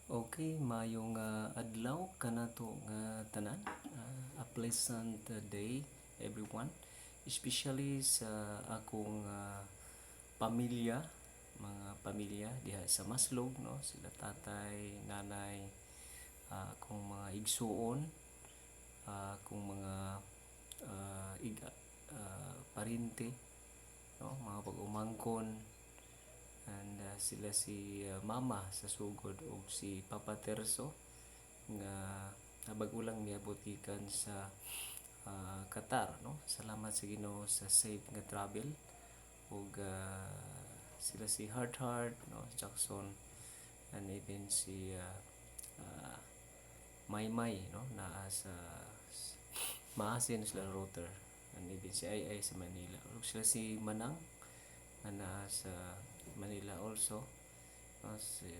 Okay, mayong adlaw kanato nga tanan. A pleasant day everyone, especially sa akong pamilya, mga pamilya diha sa Maslog, no, sila tatay, nanay, akong mga igsuon, akong mga parinte, no, mga pag-umangkon, and sila si mama sa sugod o si Papa Terso nga nabagulang miabot gikan sa Qatar, no. Salamat sa Ginoo sa safe nga travel ug sila si Heart Heart, no, Jackson, and even si Maymay, no, naa sa maasin sila router, and even si Ay sa Manila ug sila si Manang nga naa sa Manila also. Si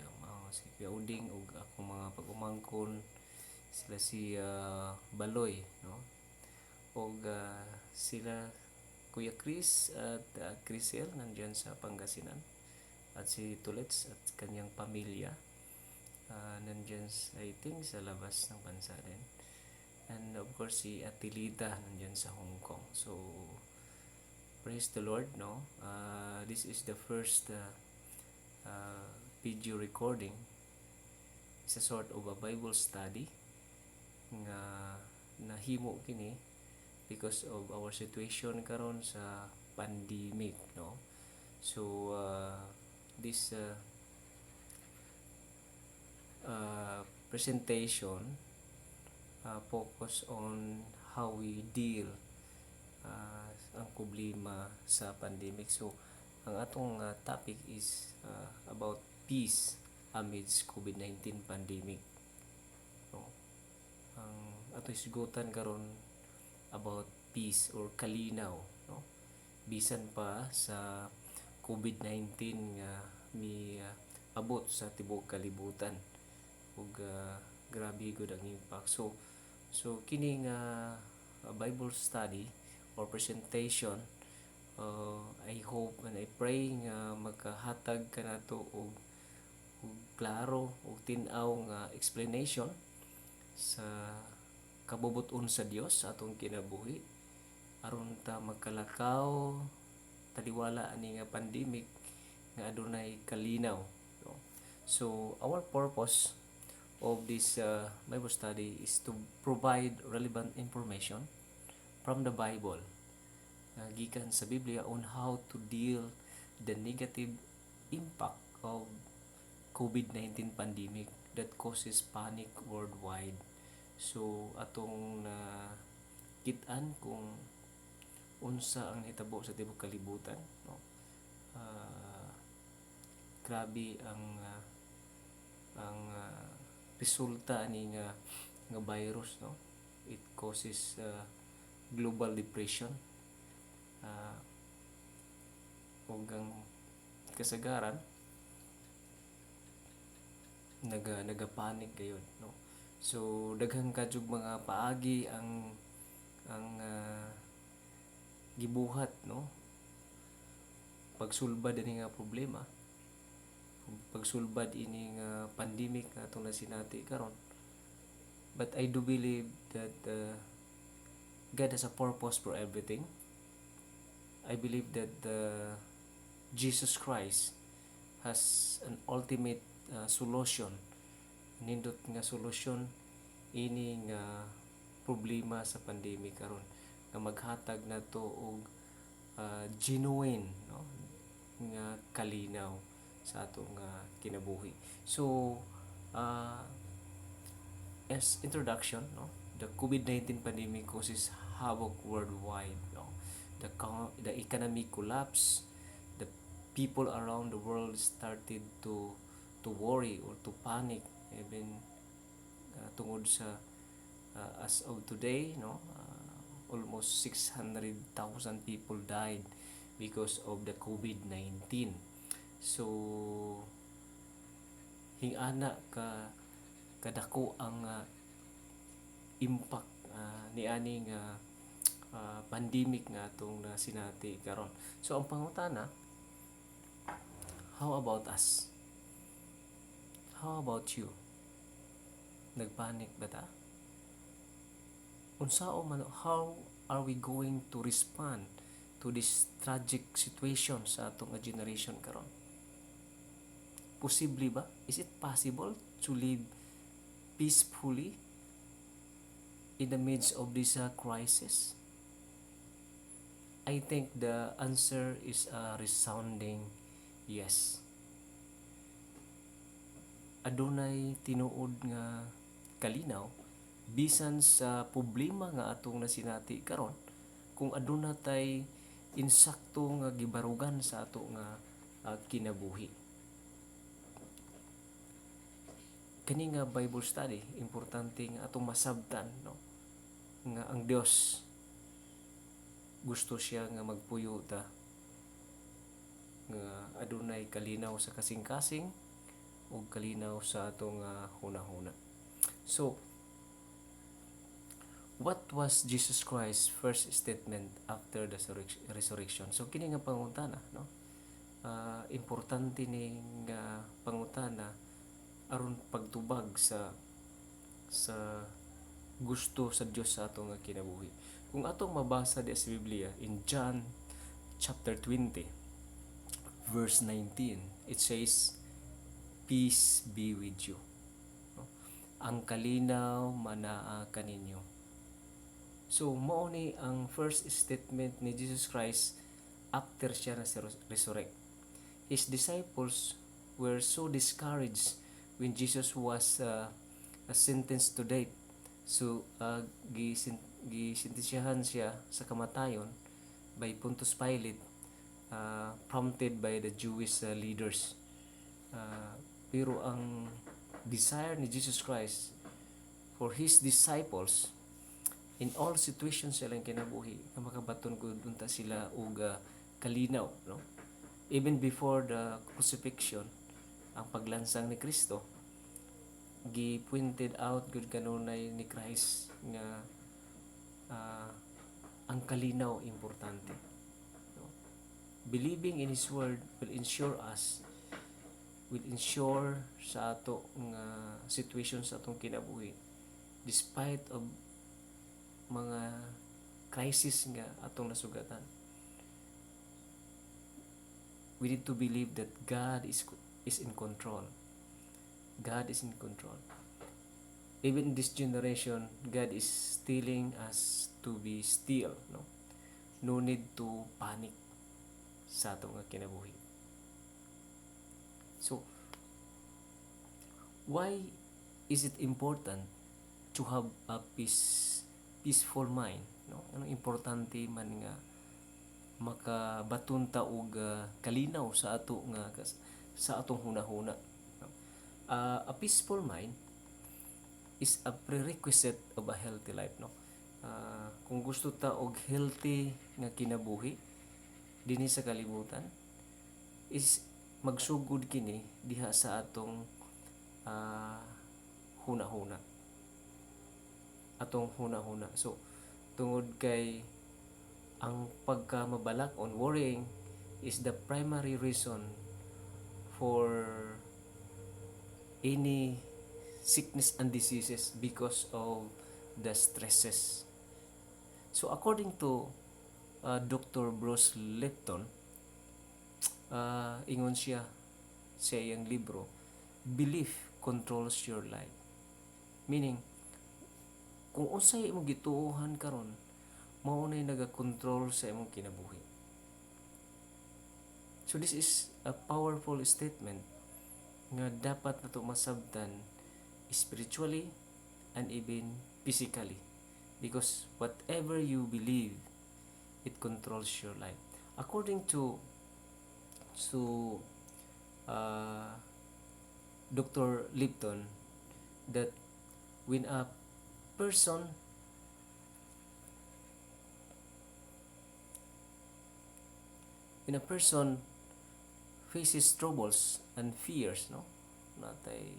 Kuya Uding ug akong mga pag-umangkon, sila si Baloy, no, ug sila Kuya Chris at Crisel nandiyan sa Pangasinan, at si Tulets at kanyang pamilya nandiyan I think sa labas ng bansa din, and of course si Atilita nandiyan sa Hong Kong. So praise the Lord, no. This is the first video recording. It's a sort of a Bible study nga nahimo kini because of our situation karon sa pandemic, no. So this presentation focus on how we deal ang problema sa pandemic. So ang atong topic is about peace amidst COVID-19 pandemic, no. Ang ato isgutan karon about peace or kalinaw, no, bisan pa sa COVID-19 nga mi abot sa tibuok kalibutan ug grabe gud ang impact. So kini nga Bible study or presentation, I hope and I pray nga makahatag kanato og klaro og tin-aw nga explanation sa kabubut-on sa Dios sa atong kinabuhi aron ta magkalakaw taliwala ani nga pandemic nga adunay kalinaw, no? So our purpose of this Bible study is to provide relevant information from the Bible, gikan sa Biblia, on how to deal the negative impact of COVID-19 pandemic that causes panic worldwide. So atong kit-an kung unsa ang hitabo sa tibuok kalibutan, no. Grabe ang resulta ni nga virus, no. It causes global depression, ug ang kasagaran nagapanic gayud, no. So daghang kajug mga paagi ang gibuhat, no, pagsulbad ini nga problema, pagsulbad ini nga pandemic nga atong nasinati karon. But I do believe that God has a purpose for everything. I believe that Jesus Christ has an ultimate solution, nindot nga solution ini nga problema sa pandemic karon, nga maghatag nato og genuine, no, nga kalinaw sa atong kinabuhi. So as introduction, no, the COVID-19 pandemic causes havoc worldwide, no. The economic collapse, the people around the world started to worry or to panic, even tungod sa as of today, no, almost 600,000 people died because of the COVID-19. So hingana kadako ang impact ni ani nga pandemic nga atong sinati karon. So ang pangutana, how about us? How about you? Nagpanik ba ta? Unsao man, how are we going to respond to this tragic situation sa atong nga generation karon? Posible ba? Is it possible to live peacefully in the midst of this crisis? I think the answer is a resounding yes. Adunay tinuod nga kalinaw bisan sa problema nga atong nasinati karon, kung aduna tay insakto nga gibarugan sa ato nga kinabuhi. Kani nga Bible study importante nga atong masabtan, no, nga ang Dios gusto siya nga magpuyo ta nga adunay kalinaw sa kasing-kasing o kalinaw sa atong hunahuna. So, what was Jesus Christ's first statement after the resurrection? So, kini nga pangutana, no? Importante ni nga pangutana aron pagtubag sa gusto sa Dios sa atong nga kinabuhi. Kung atong mabasa di sa Biblia in John chapter 20 verse 19, it says, "Peace be with you." No? Ang kalinaw manaa kaninyo. So, mao ni ang first statement ni Jesus Christ after siya na resurrect. His disciples were so discouraged when Jesus was sentenced to death. So, gisintensyahan siya sa kamatayon by Pontius Pilate, prompted by the Jewish leaders. Pero ang desire ni Jesus Christ for His disciples in all situations silang kinabuhi, na makabaton ko dunta sila og kalinaw, no? Even before the crucifixion, ang paglansang ni Kristo, gi-pointed out gud kanunay ni Christ nga ang kalinaw importante. No? Believing in His word will ensure sa ato nga situation sa atong kinabuhi, despite of mga crisis nga atong nasugatan. We need to believe that God is in control. God is in control. Even in this generation, God is telling us to be still, no? No need to panic sa atong kinabuhi. So, why is it important to have a peaceful mind, no? Anong importante man nga makabaton ta og kalinaw sa atong hunahuna. A peaceful mind is a prerequisite of a healthy life, no? Kung gusto ta og healthy nga kinabuhi dinhi sa kalibutan, is magsugod kini diha sa atong hunahuna. So, tungod kay ang pagkamabalak on worrying is the primary reason for any sickness and diseases because of the stresses. So, according to Dr. Bruce Lipton, ingon siya sa iyang libro, "Belief controls your life." Meaning, kung unsay imong gituohan karon, mao nay naga-control sa imong kinabuhi. So this is a powerful statement nga dapat nato masabtan spiritually and even physically, because whatever you believe, it controls your life. According to Dr. Lipton, that when a person faces troubles and fears, no, natay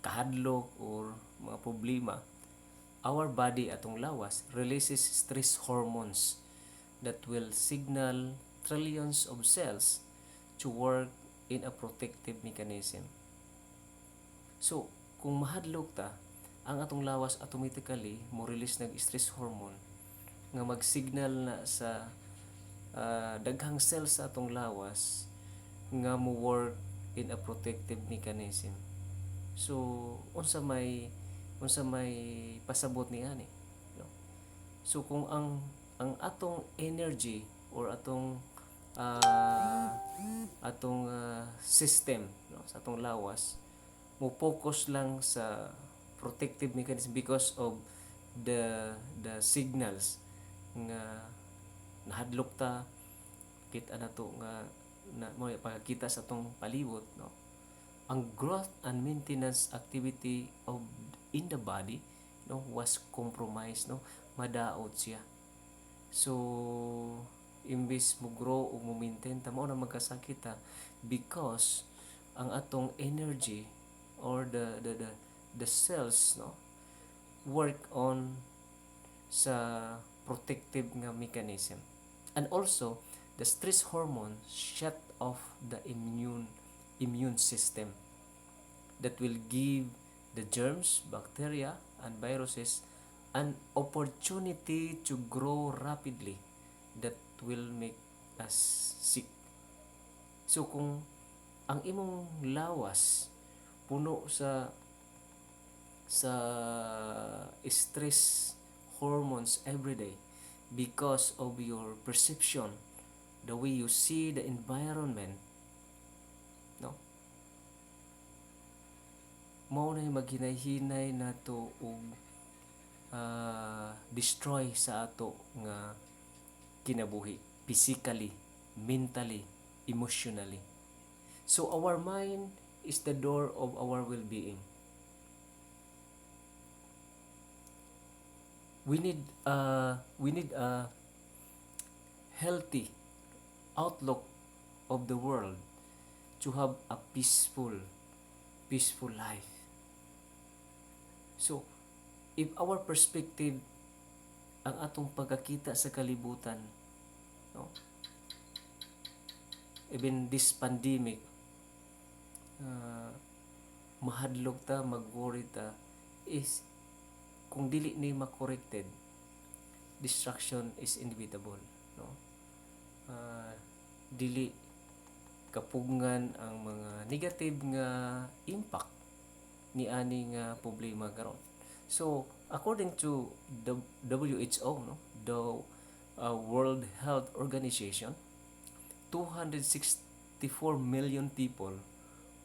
kahadlok or mga problema, our body atong lawas releases stress hormones that will signal trillions of cells to work in a protective mechanism. So, kung mahadlok ta, ang atong lawas automatically mo release ng stress hormone nga mag-signal na sa daghang cells sa atong lawas nga mo work in a protective mechanism. So unsa may pasabot ni ani, no? So kung ang atong energy or atong system, no, sa atong lawas mo focus lang sa protective mechanism because of the signals nga nahadlok ta, kita na to nga na mo pagkita sa atong palibot, no, ang growth and maintenance activity of in the body, no, was compromised, no, madaot siya. So imbis mo grow o mo maintain ta, mao na magkasakit ta because ang atong energy or the cells, no, work on sa protective nga mechanism. And also the stress hormone shut off the immune system that will give the germs, bacteria, and viruses an opportunity to grow rapidly that will make us sick. So kung ang imong lawas puno sa stress hormones every day because of your perception, the way you see the environment, no, mao na maghinay-hinay nato og destroy sa ato nga kinabuhi, physically, mentally, emotionally. So our mind is the door of our well-being. We need a healthy outlook of the world to have a peaceful life. So if our perspective, ang atong pagkakita sa kalibutan, no, even this pandemic, mahadlok ta, mag-worry ta, is kung dili ni ma-corrected, destruction is inevitable, no. Dili kapugngan ang mga negative nga impact ni ani nga problema karon. So according to the WHO, no, the World Health Organization, 264 million people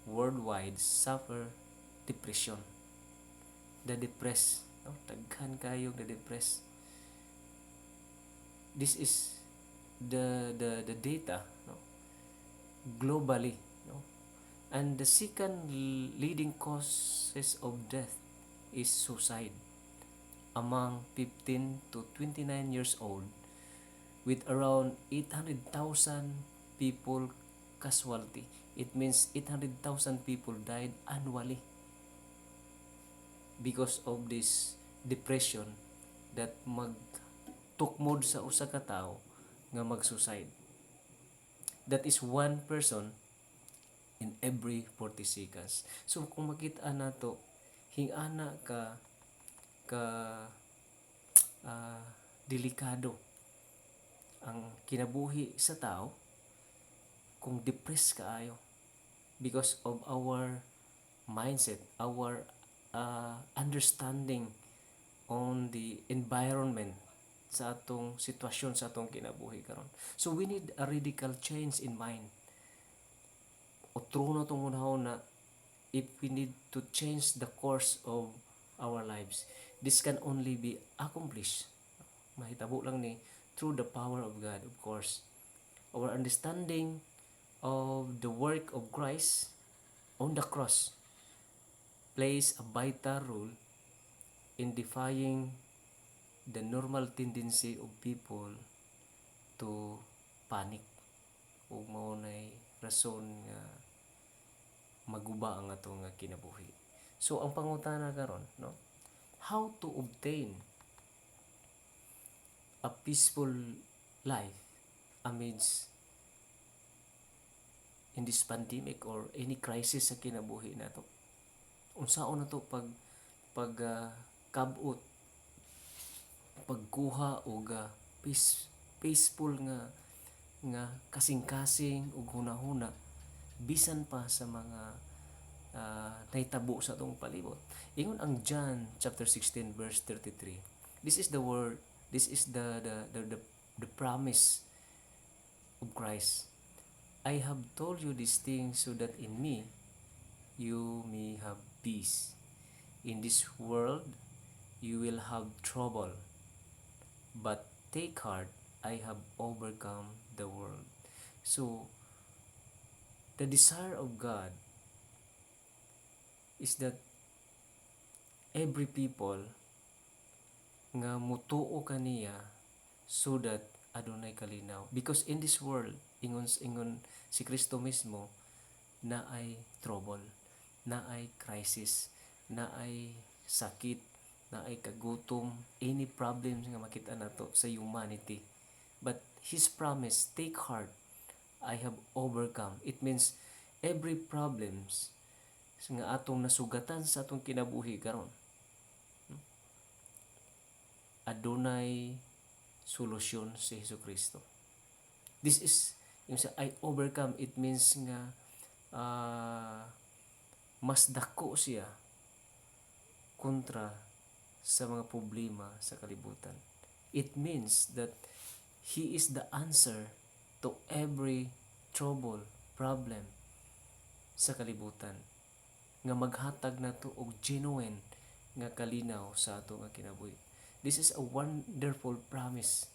worldwide suffer depression. The depressed, no, daghan kayo the depressed. This is the data, no, globally, no. And the second leading causes of death is suicide among 15 to 29 years old, with around 800,000 people casualty. It means 800,000 people died annually because of this depression that magtukmod sa usa ka tawo nga mag-suicide. That is one person in every 40 seconds. So kung makita nato hingana ka delikado ang kinabuhi sa tao kung depressed kaayo because of our mindset, our understanding on the environment sa atong sitwasyon sa atong kinabuhi karon. So we need a radical change in mind. Otro na itong unahon na if we need to change the course of our lives, this can only be accomplished, mahitabo lang ni, through the power of God, of course. Our understanding of the work of Christ on the cross plays a vital role in defying the normal tendency of people to panic, ug mao nay rason nga maguba ang atong kinabuhi. So ang pangutana karon, no, how to obtain a peaceful life amidst in this pandemic or any crisis sa kinabuhi nato. unsaon na to kabot, pagkuha og peaceful nga kasing-kasing ug hunahuna bisan pa sa mga nahitabo sa atong palibot. Ingon ang John chapter 16 verse 33. This is the word, this is the promise of Christ. I have told you these things so that in me you may have peace. In this world you will have trouble, but take heart, I have overcome the world. So, the desire of God is that every people nga mutuo kaniya so that adunay kalinaw. Because in this world, ingon si Kristo mismo, na ay trouble, na ay crisis, na ay sakit, na ay kagutom, any problems nga makita nato sa humanity. But His promise, take heart, I have overcome. It means every problems nga atong nasugatan sa atong kinabuhi karon, adunay solusyon si Hesukristo. This is yung sa I overcome, it means nga mas dako siya kontra sa mga problema sa kalibutan. It means that He is the answer to every trouble, problem sa kalibutan, nga maghatag na to og genuine nga kalinaw sa ato nga kinabuhi. This is a wonderful promise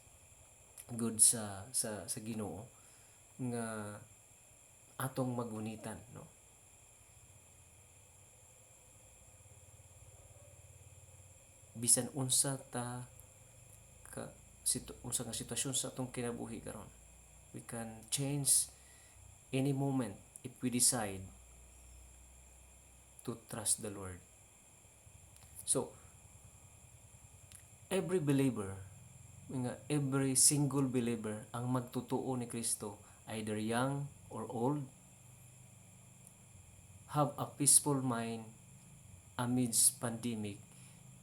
good sa Ginoo nga atong magunitan, no? Bisan unsa ta unsa nga sitwasyon sa atong kinabuhi karon, we can change any moment if we decide to trust the Lord. So, every believer, every single believer ang magtutuo ni Kristo, either young or old, have a peaceful mind amidst pandemic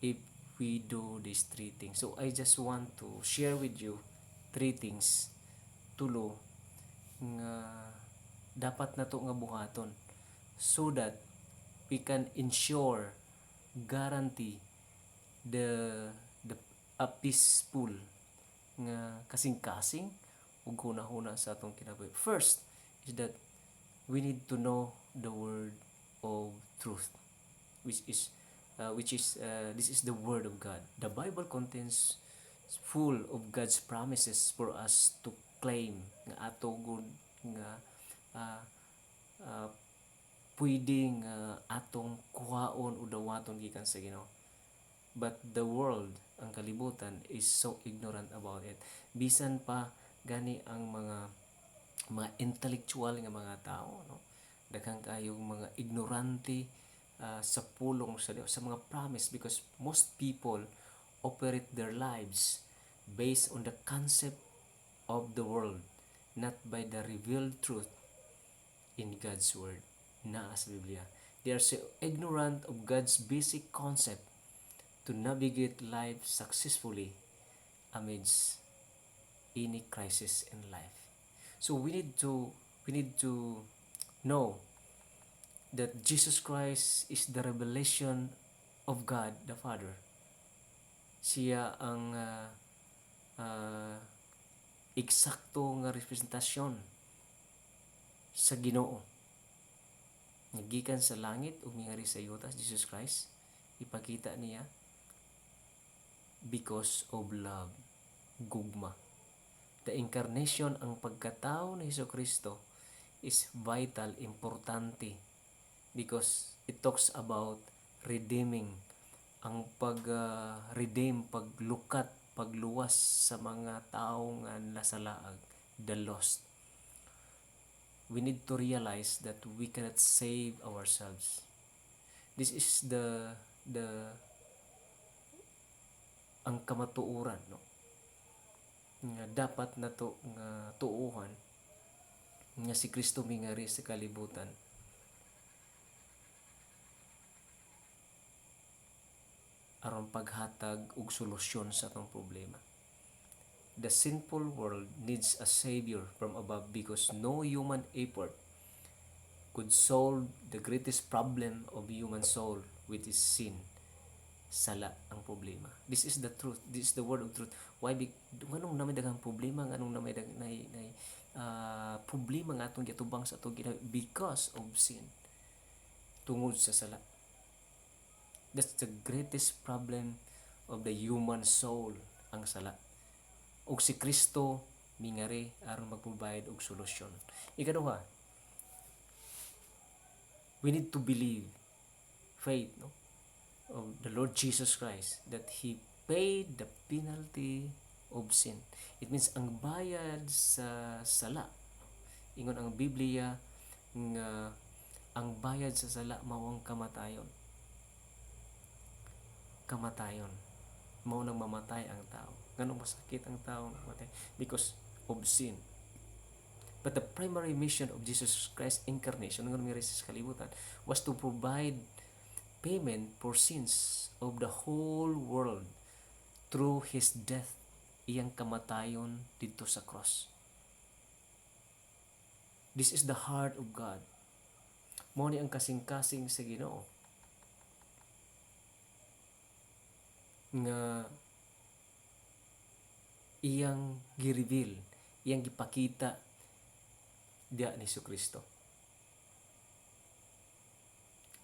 if we do these three things. So I just want to share with you three things, tulo nga dapat nato nga buhaton so that we can ensure, guarantee a peaceful nga kasing-kasing ug hunahuna sa atong kinabuhi. First is that we need to know the word of truth, which is this is the word of God. The Bible contains full of God's promises for us to claim nga ato gud nga pwedeng atong kuhaon o dawaton gikan sa Ginoo. But the world, ang kalibutan, is so ignorant about it. Bisan pa gani ang mga intellectual nga mga tao, no? Daghang kayong mga ignorante sa pulong sa Dios, sa mga promise, because most people operate their lives based on the concept of the world, not by the revealed truth in God's word na sa Biblia. They are so ignorant of God's basic concept to navigate life successfully amidst any crisis in life. So we need to know that Jesus Christ is the revelation of God the Father. Siya ang eksakto nga representasyon sa Ginoo. Nagikan sa langit ug mingari sa yuta, Jesus Christ ipakita niya because of love, gugma. The incarnation, ang pagkatao ni Hesukristo, is vital, importante, because it talks about redeeming, ang pag-redeem, paglukat, pagluwas sa mga tao nga nasalaag, the lost. We need to realize that we cannot save ourselves. This is ang kamatuoran, no? Nga dapat nato nga tuuhan nga si Kristo mingari sa kalibutan. aron paghatag og solusyon sa atong problema. The sinful world needs a savior from above because no human effort could solve the greatest problem of human soul, which is sin. Sala ang problema. This is the truth. This is the word of truth. Why? Nganong namay daghang problema, nganong namay problema nga atong gitubang sa atong ginawa because of sin. Tungod sa sala. That's the greatest problem of the human soul, ang sala. Og si Kristo mingari aron magprovide og solusyon. Ikaduha, we need to believe, faith, no, of the Lord Jesus Christ that He paid the penalty of sin. It means ang bayad sa sala. Ingon ang Biblia nga ang bayad sa sala mao ang kamatayon. Kamatayon. Mao nang mamatay ang tao. Ganun masakit ang tao mamatay because of sin. But the primary mission of Jesus Christ incarnation, ng may sa kalibutan, was to provide payment for sins of the whole world through His death, iyang kamatayon dito sa cross. This is the heart of God. Mao ni ang kasing-kasing sa Ginoo nga iyang gi-reveal, iyang gipakita diya ni Jesucristo.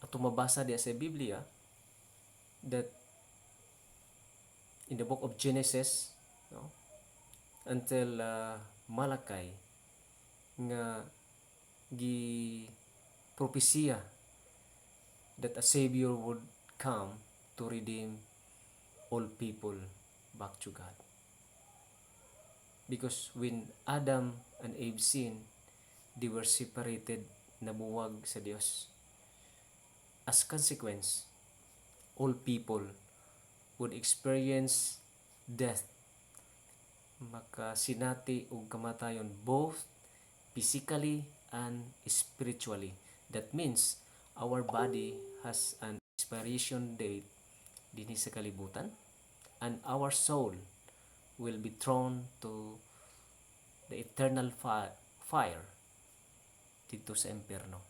At mabasa diya sa Biblia that in the book of Genesis, no, until Malachi, nga propesya that a Savior would come to redeem all people back to God. Because when Adam and Eve sinned, they were separated, nabuwag sa Dios. As consequence, all people would experience death, makasinati o kamatayon, both physically and spiritually. That means our body has an expiration date dinhi sa kalibutan, and our soul will be thrown to the eternal fire dito sa impyerno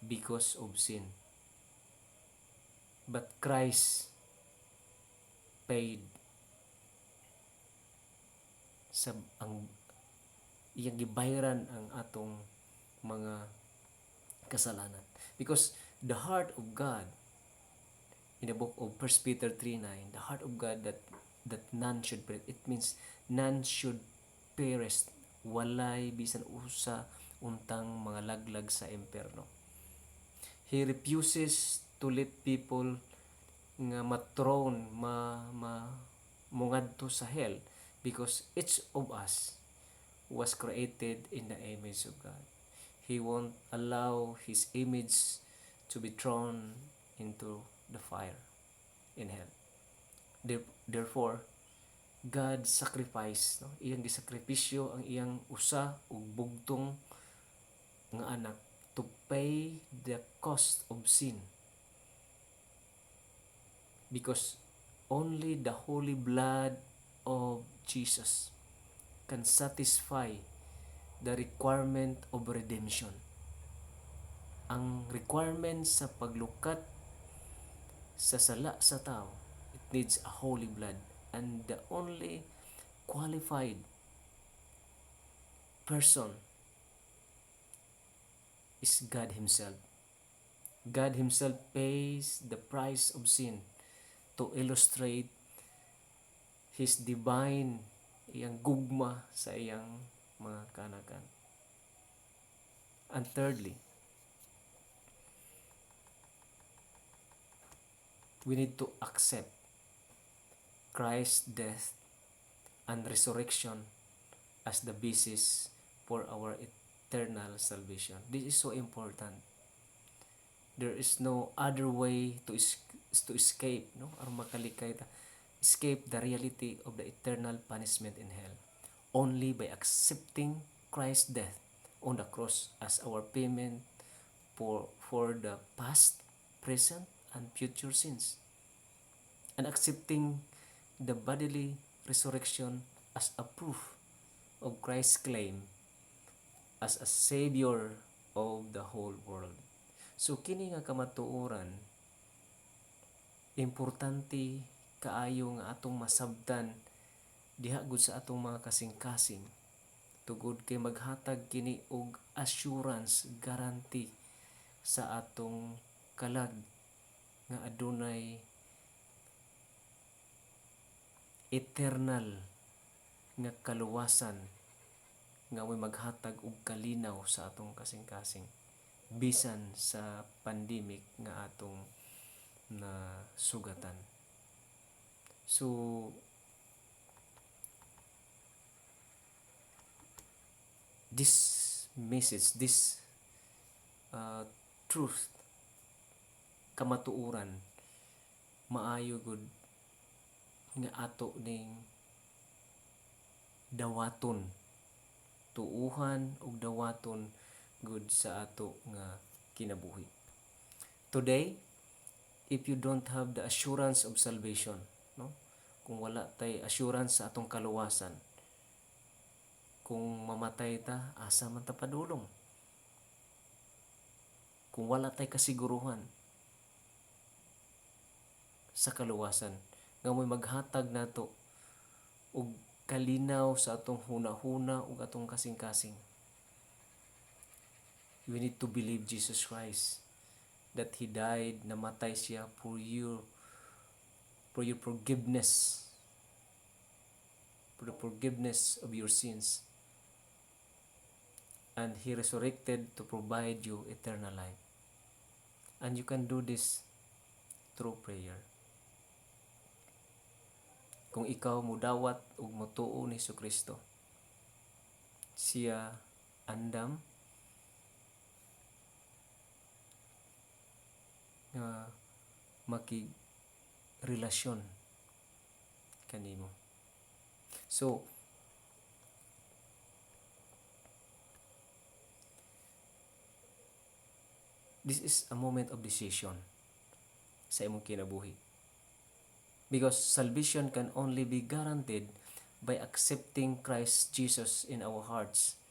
because of sin. But Christ paid sa ang iyang gibayaran ang atong mga kasalanan. Because the heart of God, in the book of 1 Peter 3:9, the heart of God that none should perish. It means none should perish. Walay bisan usa untang mga laglag sa impyerno. He refuses to let people nga matron mungadto sa hell because each of us was created in the image of God. He won't allow His image to be thrown into the fire in hell. Therefore, God sacrificed, no? Iyang gisakripisyo ang iyang usa ug bugtong nga anak to pay the cost of sin. Because only the holy blood of Jesus can satisfy the requirement of redemption. Ang requirement sa paglukat sa sala sa tao, it needs a holy blood, and the only qualified person is God Himself. God Himself pays the price of sin to illustrate His divine, iyang gugma sa iyang mga kanakan. And thirdly, we need to accept Christ's death and resurrection as the basis for our eternal salvation. This is so important. There is no other way to escape, no? Aron makalikay ta, escape the reality of the eternal punishment in hell. Only by accepting Christ's death on the cross as our payment for the past, present, and future sins. and accepting the bodily resurrection as a proof of Christ's claim as a Savior of the whole world. So kini nga kamatuoran, importante kaayo nga atong masabtan diha gud sa atong mga kasing-kasing, tugod kay maghatag kini og assurance, guarantee sa atong kalag nga adunay eternal nga kaluwasan nga may maghatag og kalinaw sa atong kasing-kasing bisan sa pandemic nga atong na sugatan. So this message, this truth, kamatuoran, maayo gud nga ato ning dawaton, tuuhan ug dawaton gud sa ato nga kinabuhi. Today, if you don't have the assurance of salvation, no? Kung wala tay assurance sa atong kaluwasan, kung mamatay ta, asa man ta padulong? Kung wala tay kasiguruhan sa kaluwasan nga may maghatag nato og kalinaw sa atong hunahuna ug atong kasing-kasing, we need to believe Jesus Christ, that He died, namatay siya for your forgiveness, for the forgiveness of your sins, and He resurrected to provide you eternal life. And you can do this through prayer. Kung ikaw mudawat ug motuo ni Jesucristo, siya andam nga makigrelasyon kanimo. So this is a moment of decision sa imong kinabuhi, because salvation can only be guaranteed by accepting Christ Jesus in our hearts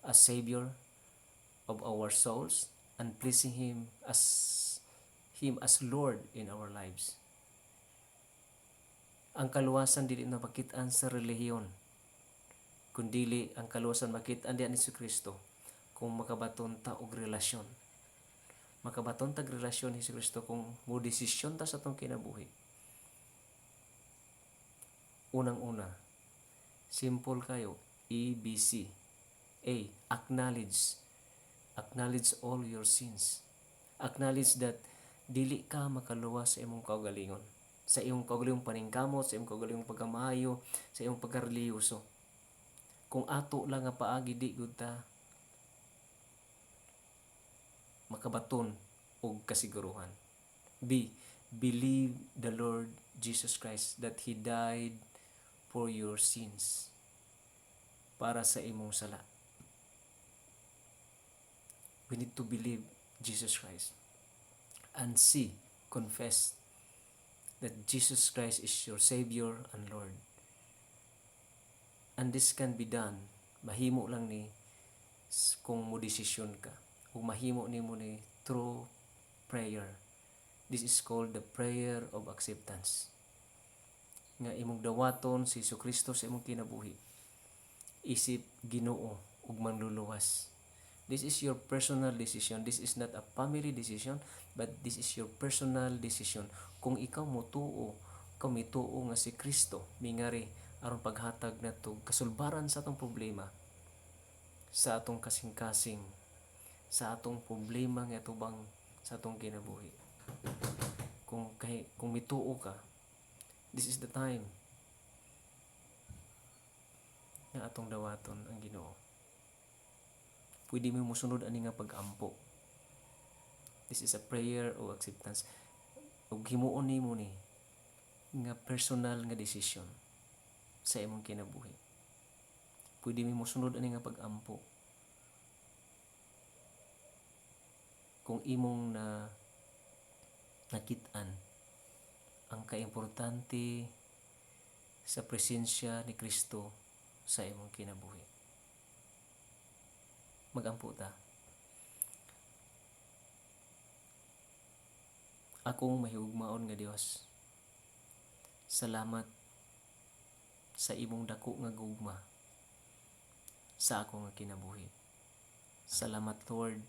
as Savior of our souls and pleasing Him as Lord in our lives. Ang kaluwasan dili na makit-an sa relihiyon, kundili ang kaluwasan makit-an diha ni Jesucristo kung makabaton ta og relasyon. Makabaton tag relasyon ni Jesucristo kung mo desisyon ta sa atong kinabuhi. Unang-una, simple kayo, ABC. A, acknowledge all your sins. Acknowledge that dili ka makaluwas sa imong kaugalingon, sa imong kaugalingong paningkamot, sa imong kaugalingong pagkamaayo, sa imong pagkareliyoso. Kung ato lang nga paagi di gud ta makabaton og kasiguruhan. B, believe the Lord Jesus Christ that He died for your sins, para sa imong sala. We need to believe Jesus Christ. And C, confess that Jesus Christ is your Savior and Lord. And this can be done, mahimo lang ni kung mo desisyon ka, o mahimo nimo ni through prayer. This is called the prayer of acceptance. Nga imong dawaton si Jesucristo sa imong kinabuhi, isip Ginoo ug manluluwas. This is your personal decision. This is not a family decision, but this is your personal decision. Kung ikaw motuo, mituo nga si Kristo mingari aron paghatag nato kasulbaran sa atong problema, sa atong kasing-kasing, sa atong problema nga tubang sa atong kinabuhi. Kung mituo ka, this is the time na atong dawaton ang Ginoo. Pwede mo musunod ani nga pag-ampo. This is a prayer of acceptance. Ug himuon nimo ni nga personal nga decision sa imong kinabuhi. Pwede mo musunod ani nga pag-ampo. Kung imong nakit-an ang kaimportante sa presensya ni Kristo sa imong kinabuhi. Magampo ta. Akong mahigugmaon nga Dios, salamat sa imong dako nga gugma sa ako nga kinabuhi. Salamat Lord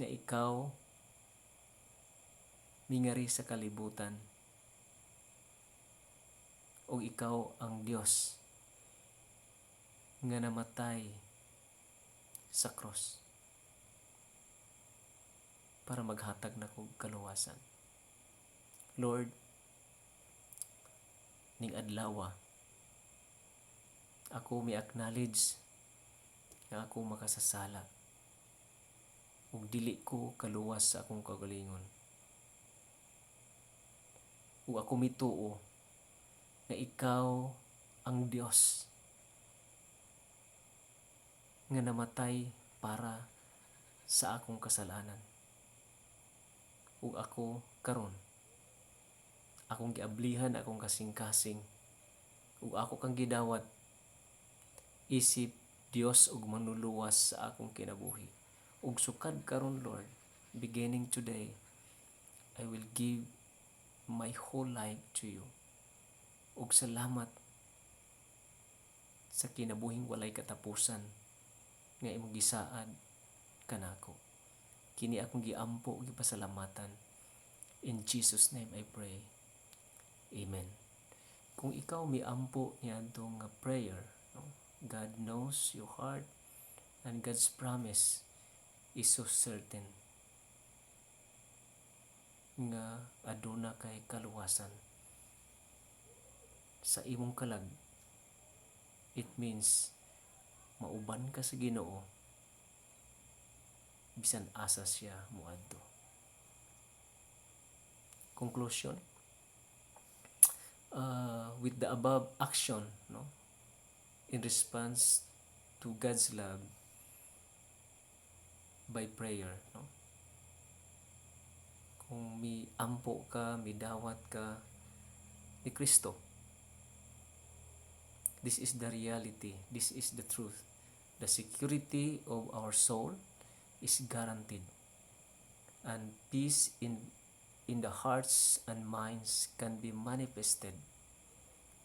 nga ikaw mingari sa kalibutan o ikaw ang Dios nga namatay sa cross para maghatag na kog kaluwasan. Lord, ning adlaw ako mi-acknowledge nga ako makasasala ug dili ko kaluwas sa akong kagalingon. Ug ako mituo nga ikaw ang Dios nga namatay para sa akong kasalanan. Ug ako karon akong giablihan akong kasing-kasing ug ako kang gidawat isip Dios ug manluluwas sa akong kinabuhi. Ug sukad karon Lord, beginning today, I will give my whole life to you. Ug salamat sa kinabuhing walay katapusan nga imong gisaad kanako. Kini akong giampo ug gipasalamatan. In Jesus' name I pray. Amen. Kung ikaw miampo niadto nga prayer, no? God knows your heart and God's promise is so certain nga aduna kay kaluwasan sa imong kalag. It means mauban ka sa Ginoo bisan asa siya moadto. Conclusion, with the above action, no, in response to God's love by prayer, no, kung miampo ka, midawat ka ni Kristo, this is the reality, this is the truth. The security of our soul is guaranteed, and peace in the hearts and minds can be manifested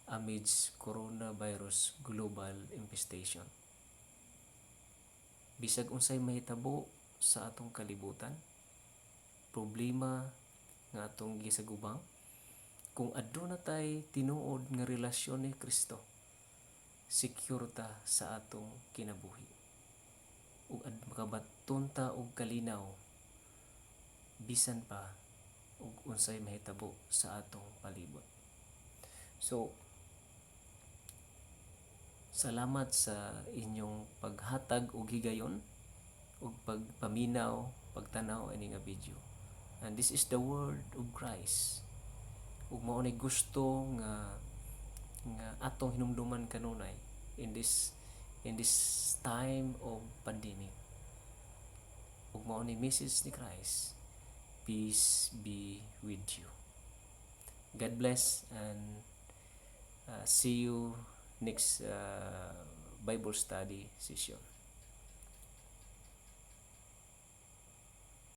amidst coronavirus global infestation. Bisag unsay mahitabo sa atong kalibutan, problema nga atong gisagubang, kung aduna tay tinuod nga relasyon ni Kristo, secure ta sa atong kinabuhi. Ug makabaton ta og kalinaw bisan pa ug unsay mahitabo sa atong palibot. So, salamat sa inyong paghatag og higayon ug pagpaminaw, pagtanaw ani nga video. And this is the word of Christ. Ug mao ni gusto nga atong hinumduman kanunay in this time of pandemic. Ug mao ni message ni Christ. Peace be with you. God bless, and see you next Bible study session.